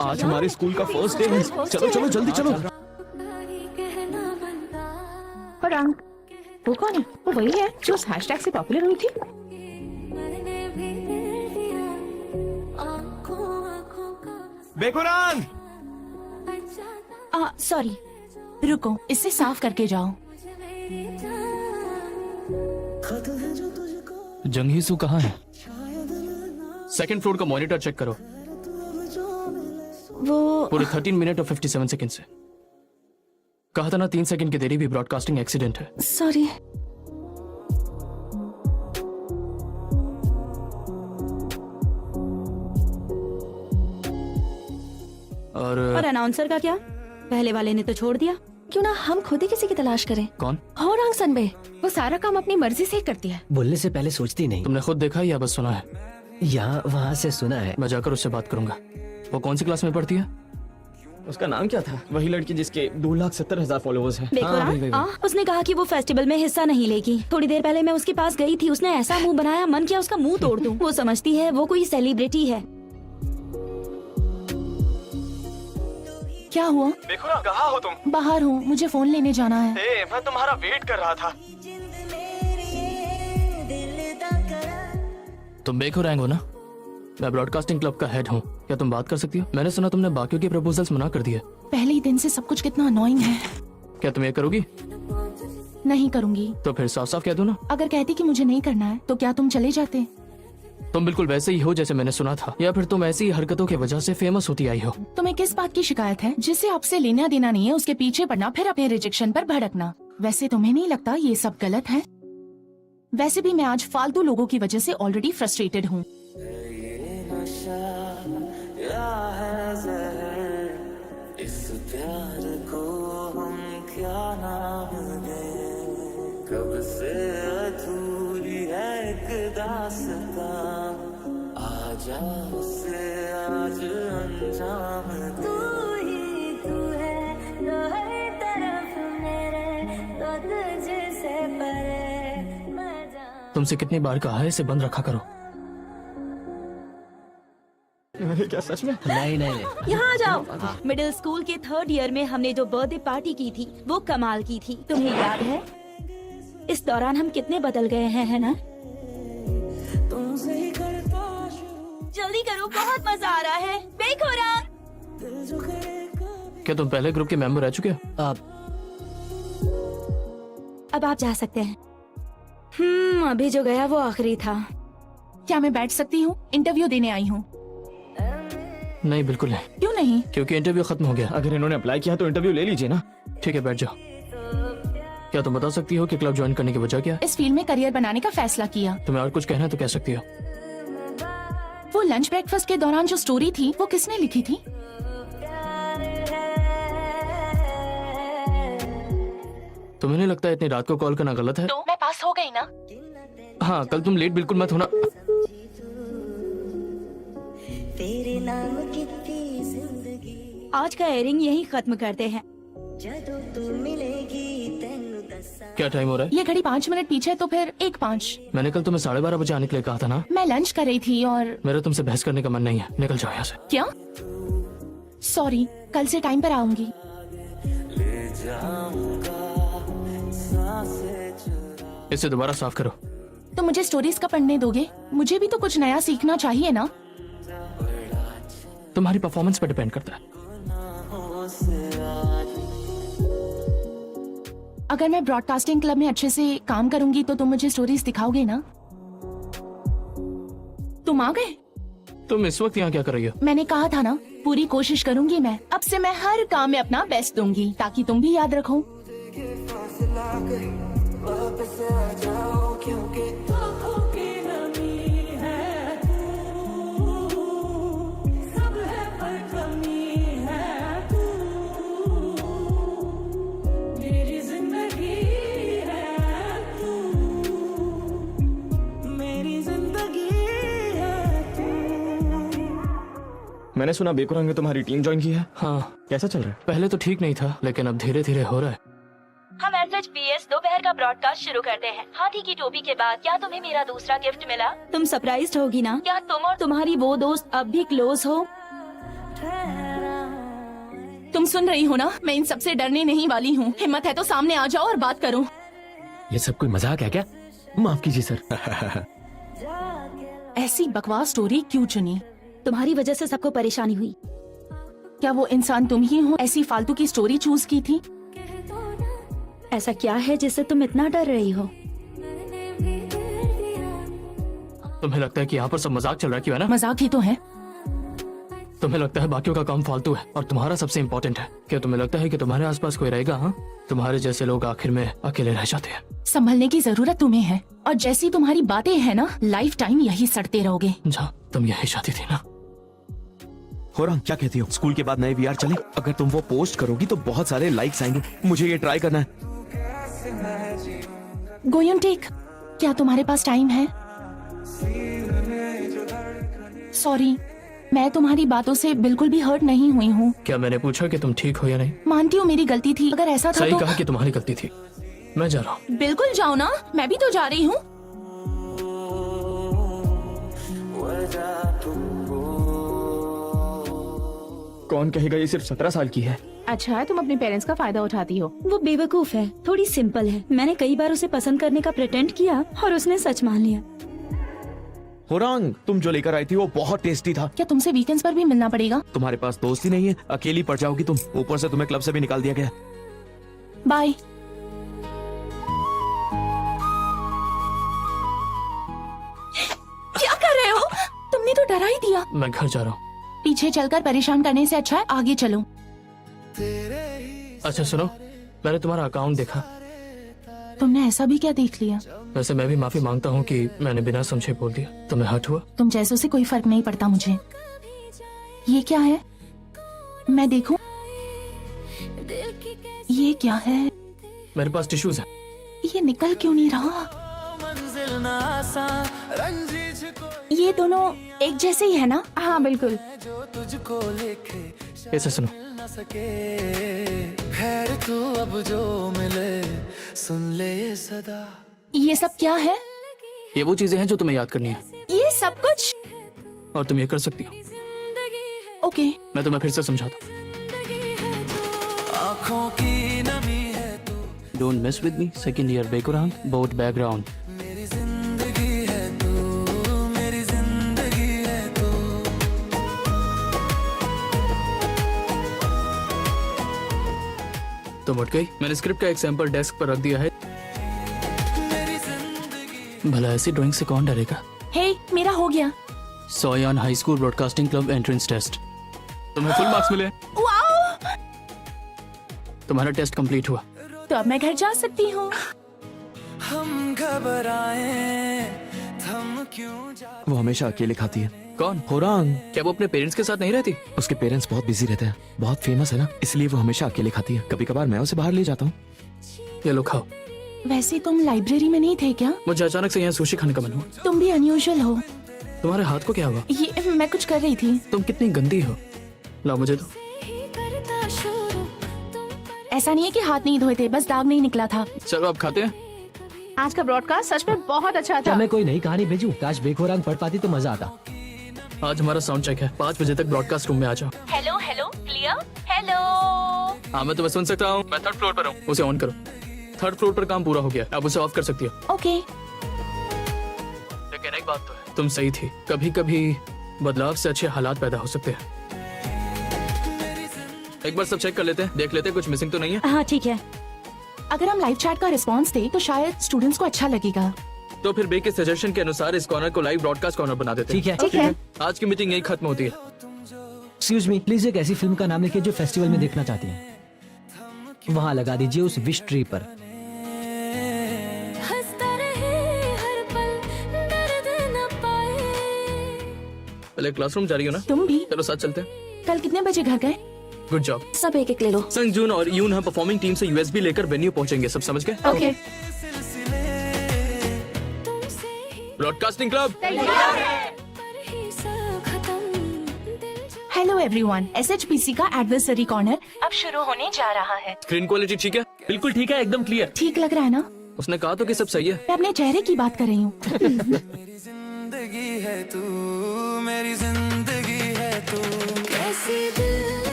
आज हमारे स्कूल का फर्स्ट डे है। चलो चलो जल्दी चलो। और अंक वो कौन है? वो वही है जो उस हैशटैग से पॉपुलर हुई थी। बेकुरान, सॉरी, रुको, इससे साफ करके जाओ। जंगहीसू कहाँ है? सेकंड फ्लोर का मॉनिटर चेक करो। वो पूरे 13 मिनट और 57 सेकंड से। कहा था ना 3 सेकंड की देरी भी ब्रॉडकास्टिंग एक्सीडेंट है। सॉरी। और अनाउंसर का क्या? पहले वाले ने तो छोड़ दिया। क्यों ना हम खुद ही किसी की तलाश करें? कौन? होरांग सनबे। वो सारा काम अपनी मर्जी से ही करती है। बोलने से पहले सोचती नहीं। तुमने खुद देखा या बस सुना है? यहाँ वहाँ से सुना है। मैं जाकर उससे बात करूंगा। वो कौन सी क्लास में पढ़ती है? उसका नाम क्या था? वही लड़की जिसके 2,70,000 फॉलोअर्स हैं। उसने कहा कि वो फेस्टिवल में हिस्सा नहीं लेगी। थोड़ी देर पहले मैं उसके पास गई थी, उसने ऐसा मुंह बनाया, मन किया उसका मुंह तोड़ दूं। वो समझती है वो कोई सेलिब्रिटी है। क्या हुआ? देखो ना, कहाँ हो तुम? बाहर हूँ, मुझे फोन लेने जाना है। मैं तुम्हारा वेट कर रहा था। तुम बेखुरैंग हो ना? मैं ब्रॉडकास्टिंग क्लब का हेड हूँ। क्या तुम बात कर सकती हो? मैंने सुना तुमने बाकियों के प्रपोजल्स मना कर दिए। पहले ही दिन से सब कुछ कितना अनोइंग है। क्या तुम ये करोगी? नहीं करूँगी। तो फिर साफ साफ कह दो ना। अगर कहती कि मुझे नहीं करना है तो क्या तुम चले जाते? तुम बिल्कुल वैसे ही हो जैसे मैंने सुना था, या फिर तुम ऐसी हरकतों की वजह से फेमस होती आई हो। तुम्हें किस बात की शिकायत है? जिसे आपसे लेना देना नहीं है उसके पीछे पड़ना, फिर अपने रिजेक्शन पर भड़कना। वैसे तुम्हें नहीं लगता ये सब गलत है? वैसे भी मैं आज फालतू लोगों की वजह से ऑलरेडी फ्रस्ट्रेटेड हूँ। इस प्यार को हम क्या नाम दें? कब से अधूरी है एक दास्तां, आजा उसे आज अंजाम दे। तू ही तू है तो हर तरफ मेरे, तो तुझसे परे मैं जाऊं। तुमसे कितनी बार कहा है इसे बंद रखा करो। क्या सच में? नहीं नहीं। यहाँ आ जाओ। मिडिल स्कूल के 3rd ईयर में हमने जो बर्थडे पार्टी की थी वो कमाल की थी। तुम्हें याद है? इस दौरान हम कितने बदल गए हैं, है ना? जल्दी करो, बहुत मजा आ रहा है। बेखुरांग, क्या तुम पहले ग्रुप के मेंबर रह चुके हो? अब आप जा सकते हैं। अभी जो गया वो आखिरी था। क्या मैं बैठ सकती हूँ? इंटरव्यू देने आई हूँ। नहीं, बिल्कुल नहीं। क्यों नहीं? क्योंकि इंटरव्यू खत्म हो गया। अगर इन्होंने अप्लाई किया तो इंटरव्यू ले लीजिए ना। ठीक है, बैठ जाओ। क्या तुम बता सकती हो कि क्लब ज्वाइन करने की वजह क्या? इस फील्ड में करियर बनाने का फैसला किया। तुम्हें और कुछ कहना है तो कह सकती हो। वो लंच ब्रेकफास्ट के दौरान जो स्टोरी थी वो किसने लिखी थी? तुम्हें नहीं लगता इतनी रात को कॉल करना गलत है? तो मैं पास हो गई ना? हाँ, कल तुम लेट बिल्कुल मत होना। तेरे नाम कितनी जिंदगी, आज का एयरिंग यही खत्म करते हैं। जदों तू मिलेगी तेनू दस्सा। क्या टाइम हो रहा है? ये घड़ी 5 मिनट पीछे तो फिर 1:05। मैंने कल तुम्हें 12:30 बजे आने के लिए कहा था ना। मैं लंच कर रही थी और मेरा तुमसे बहस करने का मन नहीं है। निकल जाओ यहाँ से। क्या? सॉरी, कल से टाइम पर आऊंगी। ले जाऊंगा सांसें चुरा। इसे दोबारा साफ करो। तो मुझे स्टोरीज का पढ़ने दोगे? मुझे भी तो कुछ नया सीखना चाहिए ना। तुम्हारी परफॉर्मेंस पर डिपेंड करता है। अगर मैं ब्रॉडकास्टिंग क्लब में अच्छे से काम करूंगी तो तुम मुझे स्टोरीज दिखाओगे ना? तुम आ गए? तुम इस वक्त यहाँ क्या कर रही हो? मैंने कहा था ना, पूरी कोशिश करूंगी मैं। अब से मैं हर काम में अपना बेस्ट दूंगी ताकि तुम भी याद रखो। मैंने सुना बेकुरांग ने तुम्हारी टीम ज्वाइन की है। हाँ, कैसा चल रहा है? पहले तो ठीक नहीं था, लेकिन अब धीरे धीरे हो रहा है। हम SHPS दोपहर का ब्रॉडकास्ट शुरू करते हैं। हाथी की टोपी के बाद क्या तुम्हें मेरा दूसरा गिफ्ट मिला? तुम सरप्राइज्ड होगी ना? क्या तुम और तुम्हारी वो दोस्त अब भी क्लोज हो? सुन रही हो ना, मैं इन सबसे डरने नहीं वाली हूँ। हिम्मत है तो सामने आ जाओ और बात करो। ये सब कोई मजाक है क्या? माफ कीजिए सर। ऐसी बकवास स्टोरी क्यों चुनी? तुम्हारी वजह से सबको परेशानी हुई। क्या वो इंसान तुम ही हो ऐसी फालतू की स्टोरी चूज की थी? ऐसा क्या है जिससे तुम इतना डर रही हो? तुम्हें लगता है कि यहाँ पर सब मजाक चल रहा है, क्यों है ना? मजाक ही तो है। तुम्हें लगता है बाकियों का काम फालतू है और तुम्हारा सबसे इम्पोर्टेंट है। क्या तुम्हें लगता है कि तुम्हारे आसपास कोई रहेगा? हाँ, तुम्हारे जैसे लोग आखिर में अकेले रह जाते हैं। संभलने की जरूरत तुम्हें है, और जैसी तुम्हारी बातें हैं ना, लाइफ टाइम यही सड़ते रहोगे। जा, तुम यही चाहती थी ना? होरांग, क्या कहती हो? स्कूल के बाद नए वीआर चले? अगर तुम वो पोस्ट करोगी तो बहुत सारे लाइक्स आएंगे। मुझे ये ट्राई करना है। गोयम टेक, क्या तुम्हारे पास टाइम है? सॉरी, मैं तुम्हारी बातों से बिल्कुल भी हर्ट नहीं हुई हूँ। क्या मैंने पूछा कि तुम ठीक हो या नहीं? मानती हूँ मेरी गलती थी। अगर ऐसा था सही तो कहा कि तुम्हारी गलती थी। मैं जा रहा हूँ। बिल्कुल जाओ ना, मैं भी तो जा रही हूँ। कौन कहेगा ये सिर्फ 17 साल की है? अच्छा है, तुम अपने पेरेंट्स का फायदा उठाती हो। वो बेवकूफ है, थोड़ी सिंपल है। मैंने कई बार उसे पसंद करने का प्रिटेंड किया और उसने सच मान लिया। होरांग, तुम जो लेकर आई थी वो बहुत टेस्टी था। क्या तुमसे वीकेंड्स पर भी मिलना पड़ेगा? तुम्हारे पास दोस्त ही नहीं है, अकेली पड़ जाओगी तुम। ऊपर से तुम्हें क्लब से भी निकाल दिया गया। बाय। क्या कर रहे हो? तुमने तो डरा ही दिया। मैं घर जा रहा हूँ। पीछे चलकर परेशान करने से अच्छा है आगे चलो। अच्छा सुनो, मैंने तुम्हारा अकाउंट देखा। तुमने ऐसा भी क्या देख लिया? वैसे मैं भी माफी मांगता हूँ कि मैंने बिना समझे बोल दिया। तुम्हें हर्ट हुआ? तुम जैसों से कोई फर्क नहीं पड़ता मुझे। ये क्या है? मैं देखूं? ये क्या है? मेरे पास टिश्यूज हैं। ये निकल क्यों नहीं रहा? ये दोनों एक जैसे ही है ना? हाँ बिल्कुल। ऐसे सुनो। ये सब क्या है? ये वो चीजें हैं जो तुम्हें याद करनी है ये सब कुछ? और तुम ये कर सकती हो। ओके। मैं तुम्हें फिर से समझाता हूँ। Don't miss with me, second year background, both background. तुम उठ गई। मैंने स्क्रिप्ट का एक सैंपल डेस्क पर रख दिया है। भला ऐसी ड्राइंग से कौन डरेगा? हे, मेरा हो गया। Soyan high school broadcasting club entrance test. तुम्हें फुल मार्क्स मिले। वाओ! तुम्हारा टेस्ट कंप्लीट हुआ। तो अब मैं घर जा सकती हूँ। वो हमेशा अकेले खाती है। कौन? होरांग, क्या वो अपने पेरेंट्स के साथ नहीं रहती? उसके पेरेंट्स बहुत बिजी रहते हैं, बहुत फेमस है ना, इसलिए वो हमेशा अकेले खाती है। कभी कभार मैं उसे बाहर ले जाता हूँ। ये लो खाओ। वैसे तुम लाइब्रेरी में नहीं थे क्या? मुझे अचानक से यहाँ सुशी खाने का मन हुआ। तुम भी अनयूजुअल हो। तुम्हारे हाथ को क्या हुआ? ये मैं कुछ कर रही थी। तुम कितनी गंदी हो। लाओ मुझे दो। ऐसा नहीं है कि हाथ नहीं धोए थे, बस दाग नहीं निकला था। चलो अब खाते हैं। आज का ब्रॉडकास्ट सच में बहुत अच्छा क्या था। मैं कोई नई कहानी भेजूं? काश बेखोरांग पढ़ पाती तो मजा आता। आज हमारा साउंड चेक है। 5 बजे तक ब्रॉडकास्ट रूम में आ जाओ। Hello hello clear hello. हाँ मैं तुम्हें सुन सकता हूँ। मैं 3rd फ्लोर पर हूँ। उसे ऑन करो। 3rd फ्लोर पर काम पूरा हो गया, अब उसे ऑफ कर सकती हो। ओके। लेकिन एक बात तो है, तुम सही थी। कभी कभी बदलाव से अच्छे हालात पैदा हो सकते हैं। एक बार सब चेक कर लेते हैं, देख लेते हैं कुछ मिसिंग तो नहीं है। हाँ ठीक है। अगर हम लाइव चैट का रिस्पांस दें तो शायद स्टूडेंट्स को अच्छा लगेगा। तो फिर बे के सजेशन के अनुसार इस कॉर्नर को लाइव ब्रॉडकास्ट कॉर्नर बना देते हैं। ठीक है। ठीक है। आज की मीटिंग यही खत्म होती है। एक्सक्यूज मी, प्लीज एक ऐसी फिल्म का नाम लिखिए जो फेस्टिवल में देखना चाहती हैं। वहाँ लगा दीजिए उस विश ट्री पर। पहले क्लासरूम जा रही हो ना? तुम भी? चलो साथ चलते हैं। कल कितने बजे घर गए? Good job. सब एक एक ले लो। संजून और यून हम परफॉर्मिंग टीम से यूएसबी लेकर वेन्यू पहुंचेंगे। सब समझ गए? Okay. Broadcasting club. Hello everyone, SHPC का एडवर्सरी कॉर्नर अब शुरू होने जा रहा है। स्क्रीन क्वालिटी ठीक है? बिल्कुल ठीक है, एकदम क्लियर। ठीक लग रहा है ना? उसने कहा तो कि सब सही है। मैं अपने चेहरे की बात कर रही हूँ।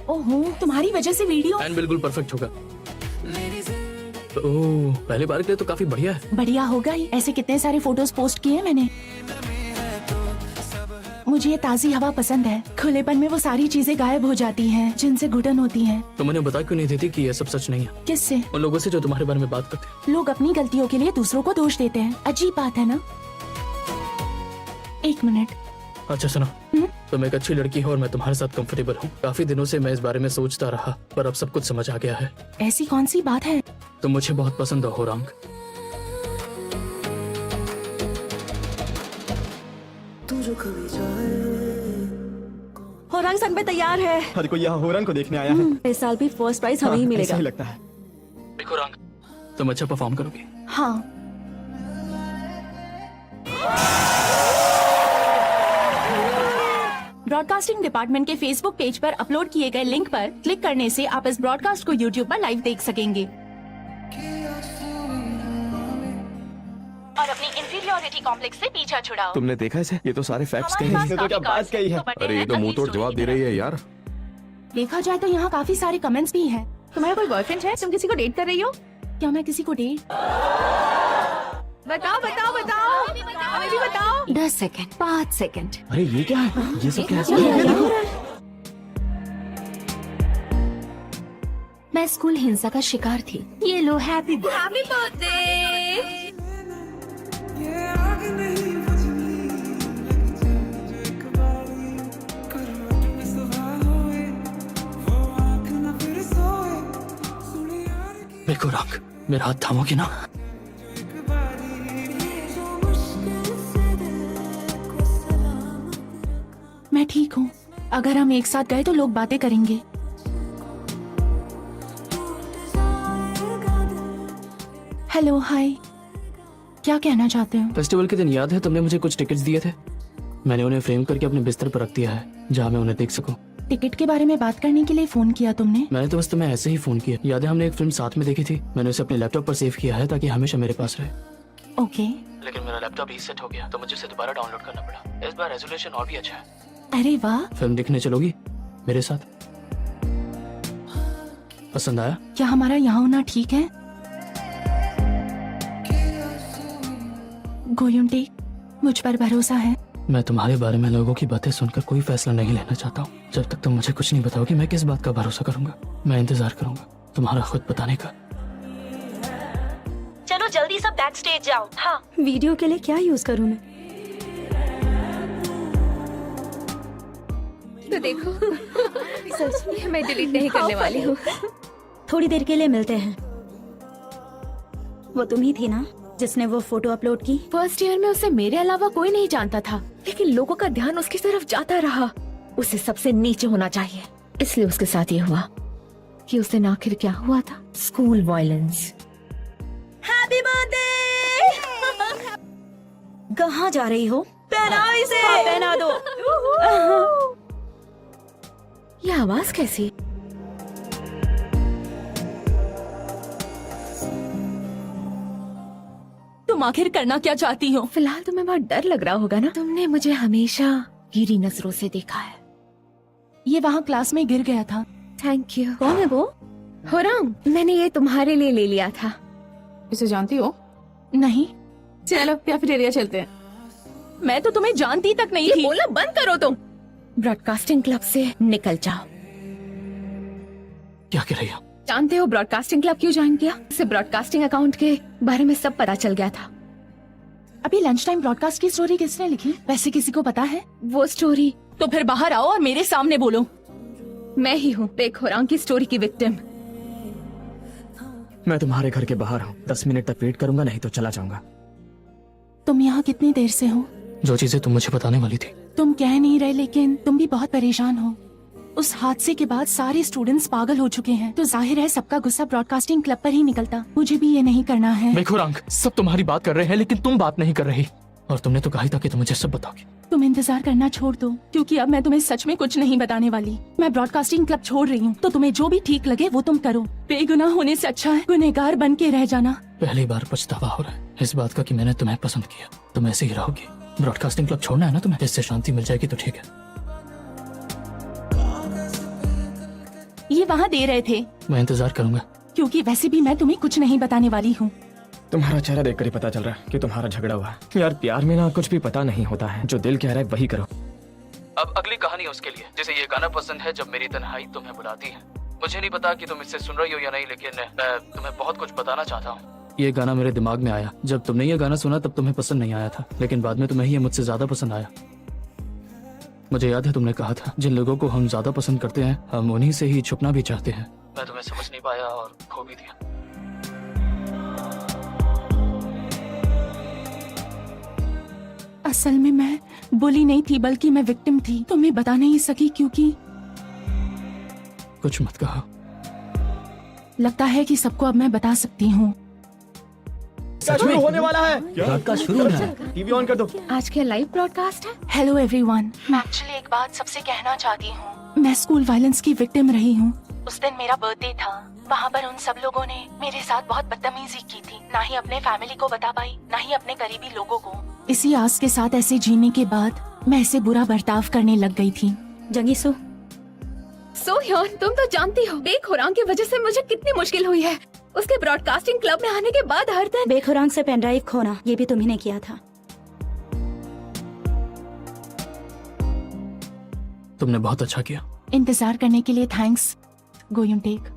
ओह हूँ, तुम्हारी वजह से वीडियो एंड बिल्कुल परफेक्ट होगा। ओह, पहली बार के लिए तो काफी बढ़िया है। बढ़िया होगा ही। ऐसे कितने सारे फोटोज पोस्ट किए हैं मैंने। मुझे ये ताज़ी हवा पसंद है। खुलेपन में वो सारी चीजें गायब हो जाती हैं जिनसे घुटन होती है। तो मैंने बता क्यों नहीं देती कि ये सब सच नहीं है किससे? उन लोगों से जो तुम्हारे बारे में बात करते हैं। लोग अपनी गलतियों के लिए दूसरों को दोष देते हैं। अजीब बात है ना। एक मिनट। अच्छा सुनो, तुम एक अच्छी लड़की हो और मैं तुम्हारे साथ कंफर्टेबल हूँ। काफी दिनों से मैं इस बारे में सोचता रहा, पर अब सब कुछ समझ आ गया है। ऐसी कौन सी बात है? तुम मुझे बहुत पसंद हो होरांग। तू जो कभी जाए होरांग संग में तैयार है। हर कोई यहाँ होरंग को देखने आया है। इस साल भी फर्स्ट प्राइज हमें ही मिलेगा। ऐसा ही लगता है। देखो होरांग, तुम अच्छा परफॉर्म करोगी। हाँ। ब्रॉडकास्टिंग डिपार्टमेंट के फेसबुक पेज पर अपलोड किए गए लिंक पर क्लिक करने से आप इस ब्रॉडकास्ट को यूट्यूब पर लाइव देख सकेंगे और अपनी इंफीरियरिटी कॉम्प्लेक्स से पीछा छुड़ाओ। तुमने देखा इसे? ये तो सारे फैक्ट्स कहे हमारे हैं। पास तो क्या काफी बात कही है? कार्ड्स हैं, अरे ये तो मुंह तोड़ जवाब दे रही है यार। देखा जाए तो यहाँ काफी सारे कमेंट्स भी हैं। तुम्हारा कोई बॉयफ्रेंड है? तुम किसी को डेट कर रही हो? क्या मैं किसी को डेट? बताओ बताओ बताओ, हमें भी बताओ। 10 सेकंड, 5 सेकंड। अरे ये क्या है? ये सब क्या है? मैं स्कूल हिंसा का शिकार थी। ये लो हैप्पी बर्थडे। देखो होरांग, मेरा हाथ थामोगी ना? मैं ठीक हूँ। अगर हम एक साथ गए तो लोग बातें करेंगे। हेलो हाय, क्या कहना चाहते हो? फेस्टिवल के दिन याद है तुमने मुझे कुछ टिकट्स दिए थे? मैंने उन्हें फ्रेम करके अपने बिस्तर पर रख दिया है, जहाँ मैं उन्हें देख सकूं। टिकट के बारे में बात करने के लिए फोन किया तुमने? मैंने तो बस तुम्हें ऐसे ही फोन किया। याद है हमने एक फिल्म साथ में देखी थी? मैंने उसे अपने लैपटॉप पर सेव किया है ताकि हमेशा मेरे पास रहे। ओके। लेकिन मेरा लैपटॉप रीसेट हो गया तो मुझे उसे दोबारा डाउनलोड करना पड़ा। इस बार रेजोल्यूशन और भी अच्छा है। अरे वाह। फिल्म देखने चलोगी मेरे साथ? पसंद आया? क्या हमारा यहाँ होना ठीक है? गोयुंटे, मुझ पर भरोसा है? मैं तुम्हारे बारे में लोगों की बातें सुनकर कोई फैसला नहीं लेना चाहता हूँ। जब तक तुम मुझे कुछ नहीं बताओगी मैं किस बात का भरोसा करूंगा? मैं इंतजार करूंगा तुम्हारा खुद बताने का। चलो जल्दी सब बैक स्टेज जाओ। हाँ। वीडियो के लिए क्या यूज करूँ मैं? तो देखो सच में मैं डिलीट नहीं करने वाली हूँ। थोड़ी देर के लिए मिलते हैं। वो तुम ही थी ना जिसने वो फोटो अपलोड की? फर्स्ट ईयर में उसे मेरे अलावा कोई नहीं जानता था, लेकिन लोगों का ध्यान उसकी तरफ जाता रहा। उसे सबसे नीचे होना चाहिए, इसलिए उसके साथ ये हुआ। कि उस दिन आखिर क्या हुआ था? School violence. Happy birthday. कहाँ जा रही हो? पहनाओ इसे। हाँ, पहना दो। ये आवाज कैसी? तुम आखिर करना क्या चाहती हो? फिलहाल तुम्हें बहुत डर लग रहा होगा ना? तुमने मुझे हमेशा गिरी नजरों से देखा है। ये वहाँ क्लास में गिर गया था। Thank you. कौन है वो? होरांग, मैंने ये तुम्हारे लिए ले लिया था। इसे जानती हो? नहीं। चलो कैफेटेरिया चलते हैं। मैं तो तुम्हें जानती तक नहीं ये थी। बोलना बंद करो तुम। ब्रॉडकास्टिंग क्लब से निकल जाओ। क्या कह रही हो? जानते हो ब्रॉडकास्टिंग क्लब क्यों ज्वाइन किया? इसे ब्रॉडकास्टिंग अकाउंट के बारे में सब पता चल गया था। अभी लंच टाइम ब्रॉडकास्ट की स्टोरी किसने लिखी? वैसे किसी को पता है? वो स्टोरी तो फिर बाहर आओ और मेरे सामने बोलो। मैं ही हूँ एक होरांग की स्टोरी की विक्टिम। मैं तुम्हारे घर के बाहर हूँ। 10 मिनट तक वेट करूंगा, नहीं तो चला जाऊंगा। तुम यहाँ कितनी देर से हो? जो चीजें तुम मुझे बताने वाली थी। तुम कह नहीं रहे, लेकिन तुम भी बहुत परेशान हो। उस हादसे के बाद सारे स्टूडेंट्स पागल हो चुके हैं, तो जाहिर है सबका गुस्सा ब्रॉडकास्टिंग क्लब पर ही निकलता। मुझे भी ये नहीं करना है। देखो होरांग, सब तुम्हारी बात कर रहे हैं लेकिन तुम बात नहीं कर रही। और तुमने तो कहा ही था कि तुम मुझे सब बताओगी। तुम इंतजार करना छोड़ दो, क्योंकि अब मैं तुम्हें सच में कुछ नहीं बताने वाली। मैं ब्रॉडकास्टिंग क्लब छोड़ रही हूँ, तो तुम्हें जो भी ठीक लगे वो तुम करो। बेगुनाह होने से अच्छा है गुनहगार बन के रह जाना। पहली बार पछतावा हो रहा है इस बात का कि मैंने तुम्हें पसंद किया। तुम ऐसे ही रहोगी। ब्रॉडकास्टिंग क्लब छोड़ना है ना तुम्हें? इससे शांति मिल जाएगी तो ठीक है। ये वहाँ दे रहे थे, मैं इंतजार करूंगा। क्योंकि वैसे भी मैं तुम्हें कुछ नहीं बताने वाली हूँ। तुम्हारा चेहरा देखकर ही पता चल रहा है कि तुम्हारा झगड़ा हुआ है। यार प्यार में ना कुछ भी पता नहीं होता है, जो दिल कह रहा है वही करो। अब अगली कहानी है उसके लिए, जिसे ये गाना पसंद है जब मेरी तन्हाई तुम्हें बुलाती है। मुझे नहीं पता कि तुम इससे सुन रही हो या नहीं, लेकिन मैं तुम्हें बहुत कुछ बताना चाहता हूँ। ये गाना मेरे दिमाग में आया जब तुमने ये गाना सुना, तब तुम्हें पसंद नहीं आया था, लेकिन बाद में तुम्हें ये मुझसे ज्यादा पसंद आया। मुझे याद है तुमने कहा था, जिन लोगों को हम ज्यादा पसंद करते हैं हम उन्हीं से ही छुपना भी चाहते हैं। मैं तुम्हें समझ नहीं पाया और खो भी दिया। असल में मैं बुली नहीं थी, बल्कि मैं विक्टिम थी। तुम्हें बता नहीं सकी क्योंकि कुछ मत कहो। लगता है कि सबको अब मैं बता सकती हूँ। सच में होने वाला है। ब्रॉडकास्ट शुरू होना है। टीवी ऑन कर दो। आज क्या लाइव ब्रॉडकास्ट है? हेलो एवरीवन, मैं एक्चुअली एक बात सबसे कहना चाहती हूँ। मैं स्कूल वायलेंस की विक्टिम रही हूँ। उस दिन मेरा बर्थडे था, वहाँ पर उन सब लोगों ने मेरे साथ बहुत बदतमीजी की थी। ना ही अपने फैमिली को बता पाई, ना ही अपने करीबी लोगों को। इसी आस के साथ ऐसे जीने के बाद मैं ऐसे बुरा बर्ताव करने लग गई थी। जंगीसू, सोह्योन, तुम तो जानती हो बेखुरान की वजह से मुझे कितनी मुश्किल हुई है। उसके ब्रॉडकास्टिंग क्लब में आने के बाद हर दिन बेखुरान से पेन ड्राइव खोना, ये भी तुम्ही ने किया था। तुमने बहुत अच्छा किया। इंतजार करने के लिए थैंक्स। Go you take.